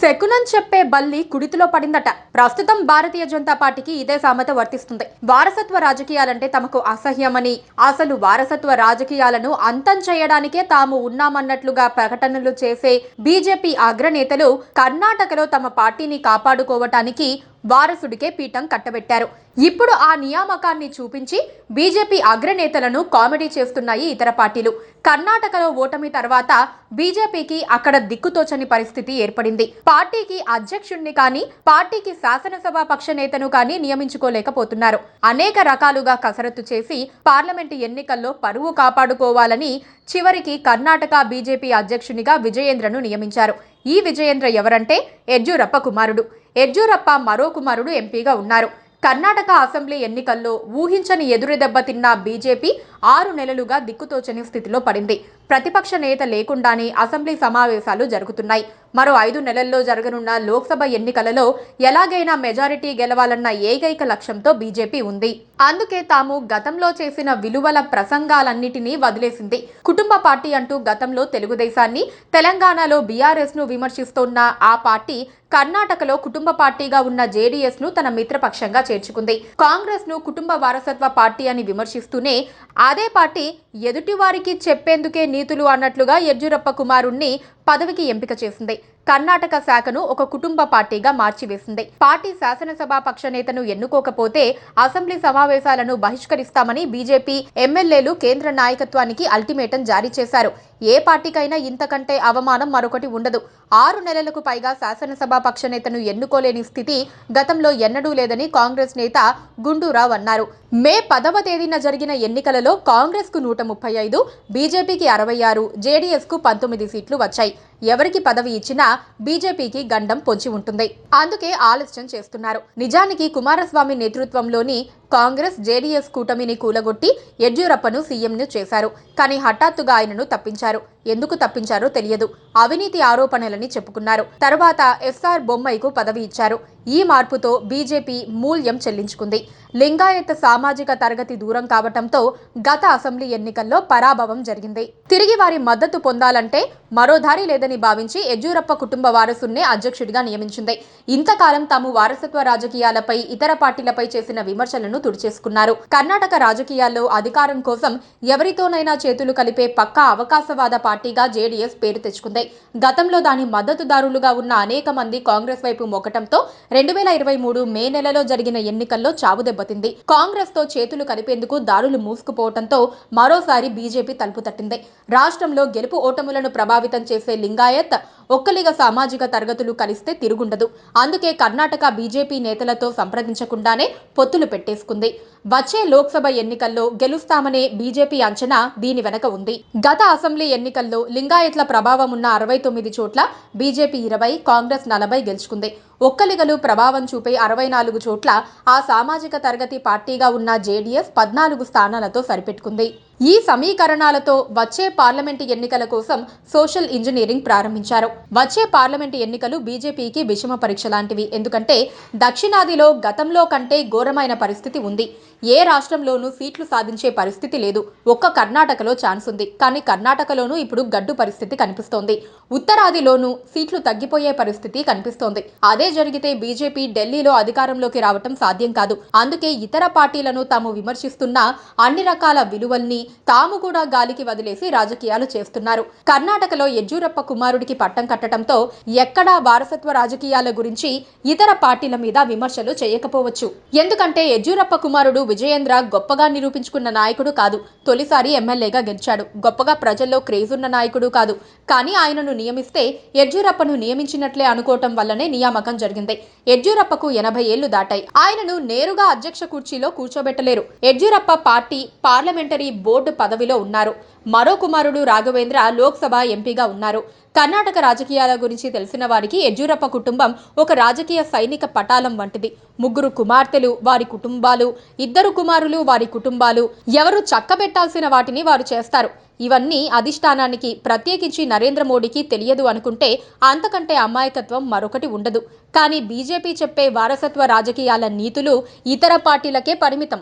శకునం చెప్పే బల్లి కుడితిలో పడిందట. ప్రస్తుతం భారతీయ జనతా పార్టీకి ఇదే సామెత వర్తిస్తుంది. వారసత్వ రాజకీయాలంటే తమకు అసహ్యమని, అసలు వారసత్వ రాజకీయాలను అంతం చేయడానికే తాము ఉన్నామన్నట్లుగా ప్రకటనలు చేసే బీజేపీ అగ్రనేతలు కర్ణాటకలో తమ పార్టీని కాపాడుకోవటానికి వారసుడికే పీఠం కట్టబెట్టారు. ఇప్పుడు ఆ నియామకాన్ని చూపించి బీజేపీ అగ్రనేతలను కామెడీ చేస్తున్నాయి ఇతర పార్టీలు. కర్ణాటకలో ఓటమి తర్వాత బీజేపీకి అక్కడ దిక్కుతోచని పరిస్థితి ఏర్పడింది. పార్టీకి అధ్యక్షుణ్ణి కానీ, పార్టీకి శాసనసభ పక్ష నేతను కానీ నియమించుకోలేకపోతున్నారు. అనేక రకాలుగా కసరత్తు చేసి పార్లమెంటు ఎన్నికల్లో పరువు కాపాడుకోవాలని చివరికి కర్ణాటక బీజేపీ అధ్యక్షునిగా విజయేంద్రను నియమించారు. ఈ విజయేంద్ర ఎవరంటే యడ్యూరప్ప కుమారుడు. యడ్యూరప్ప మరో కుమారుడు ఎంపీగా ఉన్నారు. కర్ణాటక అసెంబ్లీ ఎన్నికల్లో ఊహించని ఎదురుదెబ్బ తిన్న బీజేపీ 6 నెలలుగా దిక్కుతోచని స్థితిలో పడింది. ప్రతిపక్ష నేత లేకుండానే అసెంబ్లీ సమావేశాలు జరుగుతున్నాయి. మరో 5 నెలల్లో జరగనున్న లోక్సభ ఎన్నికలలో ఎలాగైనా మెజారిటీ గెలవాలన్న ఏకైక లక్ష్యంతో బీజేపీ ఉంది. అందుకే తాము గతంలో చేసిన విలువల ప్రసంగాలన్నిటినీ వదిలేసింది. కుటుంబ పార్టీ అంటూ గతంలో తెలుగుదేశాన్ని, తెలంగాణలో బీఆర్ఎస్ ను విమర్శిస్తోన్న ఆ పార్టీ కర్ణాటకలో కుటుంబ పార్టీగా ఉన్న జేడీఎస్ ను తన మిత్రపక్షంగా చేర్చుకుంది. కాంగ్రెస్ ను కుటుంబ వారసత్వ పార్టీ అని విమర్శిస్తూనే అదే పార్టీ ఎదుటివారికి చెప్పేందుకే నీతులు అన్నట్లుగా యడ్యూరప్ప కుమారుణ్ణి పదవికి ఎంపిక చేసింది. కర్ణాటక శాఖను ఒక కుటుంబ పార్టీగా మార్చివేసింది. పార్టీ శాసనసభ పక్ష నేతను ఎన్నుకోకపోతే అసెంబ్లీ సమావేశాలను బహిష్కరిస్తామని బీజేపీ ఎమ్మెల్యేలు కేంద్ర నాయకత్వానికి అల్టిమేటం జారీ చేశారు. ఏ పార్టీకైనా ఇంతకంటే అవమానం మరొకటి ఉండదు. 6 నెలలకు పైగా శాసనసభ పక్ష నేతను ఎన్నుకోలేని స్థితి గతంలో ఎన్నడూ లేదని కాంగ్రెస్ నేత గుండూరావ్ అన్నారు. మే 10వ తేదీన జరిగిన ఎన్నికలలో కాంగ్రెస్ కు 135, బీజేపీకి 66, జేడీఎస్ కు 19 సీట్లు వచ్చాయి. ఎవరికి పదవి ఇచ్చినా బీజేపీకి గండం పొంచి ఉంటుంది. అందుకే ఆలస్యం చేస్తున్నారు. నిజానికి కుమారస్వామి నేతృత్వంలోని కాంగ్రెస్ జేడీఎస్ కూటమిని కూలగొట్టి యడ్యూరప్పను సీఎంను చేశారు. కానీ హఠాత్తుగా ఆయనను తప్పించారు. ఎందుకు తప్పించారో తెలియదు. అవినీతి ఆరోపణలని చెప్పుకున్నారు. తర్వాత ఎస్ఆర్ బొమ్మైకు పదవి ఇచ్చారు. ఈ మార్పుతో బీజేపీ మూల్యం చెల్లించుకుంది. లింగాయత్ సామాజిక తరగతి దూరం కావటంతో గత అసెంబ్లీ ఎన్నికల్లో పరాభవం జరిగింది. తిరిగి వారి మద్దతు పొందాలంటే మరో దారి లేదని భావించి యడ్యూరప్ప కుటుంబ వారసున్నే అధ్యక్షుడిగా నియమించింది. ఇంతకాలం తాము వారసత్వ రాజకీయాలపై, ఇతర పార్టీలపై చేసిన విమర్శలను తుడిచేసుకున్నారు. కర్ణాటక రాజకీయాల్లో అధికారం కోసం ఎవరితోనైనా చేతులు కలిపే పక్కా అవకాశవాద పార్టీగా జేడీఎస్ పేరు తెచ్చుకుంది. గతంలో దాని మద్దతుదారులుగా ఉన్న అనేక మంది కాంగ్రెస్ వైపు మొక్కటంతో 2023 మే నెలలో జరిగిన ఎన్నికల్లో చావు దెబ్బతింది. కాంగ్రెస్ తో చేతులు కలిపేందుకు దారులు మూసుకుపోవడంతో మరోసారి బీజేపీ తలుపు తట్టింది. రాష్ట్రంలో గెలుపు ఓటములను ప్రభావితం చేసే లింగాయత్, ఒక్కలిగ సామాజిక తరగతులు కలిస్తే తిరుగుండదు. అందుకే కర్ణాటక బీజేపీ నేతలతో సంప్రదించకుండానే పొత్తులు పెట్టేసుకుంది. వచ్చే లోక్సభ ఎన్నికల్లో గెలుస్తామనే బీజేపీ అంచనా దీని వెనక ఉంది. గత అసెంబ్లీ ఎన్నికల్లో లింగాయత్ల ప్రభావం ఉన్న 69 చోట్ల బీజేపీ 20, కాంగ్రెస్ 40 గెలుచుకుంది. ఒక్కలిగలు ప్రభావం చూపే 64 చోట్ల ఆ సామాజిక తరగతి పార్టీగా ఉన్న జేడీఎస్ 14 స్థానాలతో సరిపెట్టుకుంది. ఈ సమీకరణాలతో వచ్చే పార్లమెంటు ఎన్నికల కోసం సోషల్ ఇంజనీరింగ్ ప్రారంభించారు. వచ్చే పార్లమెంటు ఎన్నికలు బీజేపీకి విషమ పరీక్ష లాంటివి. ఎందుకంటే దక్షిణాదిలో గతంలో కంటే ఘోరమైన పరిస్థితి ఉంది. ఏ రాష్ట్రంలోనూ సీట్లు సాధించే పరిస్థితి లేదు. ఒక్క కర్ణాటకలో ఛాన్స్ ఉంది. కానీ కర్ణాటకలోనూ ఇప్పుడు గడ్డు పరిస్థితి కనిపిస్తోంది. ఉత్తరాదిలోనూ సీట్లు తగ్గిపోయే పరిస్థితి కనిపిస్తోంది. అదే జరిగితే బీజేపీ ఢిల్లీలో అధికారంలోకి రావటం సాధ్యం కాదు. అందుకే ఇతర పార్టీలను తాము విమర్శిస్తున్న అన్ని రకాల విలువల్ని తాము కూడా గాలికి వదిలేసి రాజకీయాలు చేస్తున్నారు. కర్ణాటకలో యడ్యూరప్ప కుమారుడికి పట్టం కట్టడంతో ఎక్కడా వారసత్వ రాజకీయాల గురించి ఇతర పార్టీల మీద విమర్శలు చేయకపోవచ్చు. ఎందుకంటే యడ్యూరప్ప కుమారుడు విజయేంద్ర గొప్పగా నిరూపించుకున్న నాయకుడు కాదు. తొలిసారి ఎమ్మెల్యేగా గెలిచాడు. గొప్పగా ప్రజల్లో క్రేజ్ ఉన్న నాయకుడు కాదు. కానీ ఆయనను నియమిస్తే యడ్యూరప్పను నియమించినట్లే అనుకోవటం వల్లనే నియామకం జరిగింది. యడ్యూరప్పకు 80 ఏళ్లు దాటాయి. ఆయనను నేరుగా అధ్యక్ష కుర్చీలో కూర్చోబెట్టలేరు. యడ్యూరప్ప పార్టీ పార్లమెంటరీ బోర్డు పదవిలో ఉన్నారు. మరో కుమారుడు రాఘవేంద్ర లోక్సభ ఎంపీగా ఉన్నారు. కర్ణాటక రాజకీయాల గురించి తెలిసిన వారికి యడ్యూరప్ప కుటుంబం ఒక రాజకీయ సైనిక పటాలం వంటిది. 3 కుమార్తెలు, వారి కుటుంబాలు, 2 కుమారులు, వారి కుటుంబాలు, ఎవరు చక్కబెట్టాల్సిన వాటిని వారు చేస్తారు. ఇవన్నీ అధిష్టానానికి, ప్రత్యేకించి నరేంద్ర మోడీకి తెలియదు అనుకుంటే అంతకంటే అమాయకత్వం మరొకటి ఉండదు. కానీ బీజేపీ చెప్పే వారసత్వ రాజకీయాల నీతులు ఇతర పార్టీలకే పరిమితం.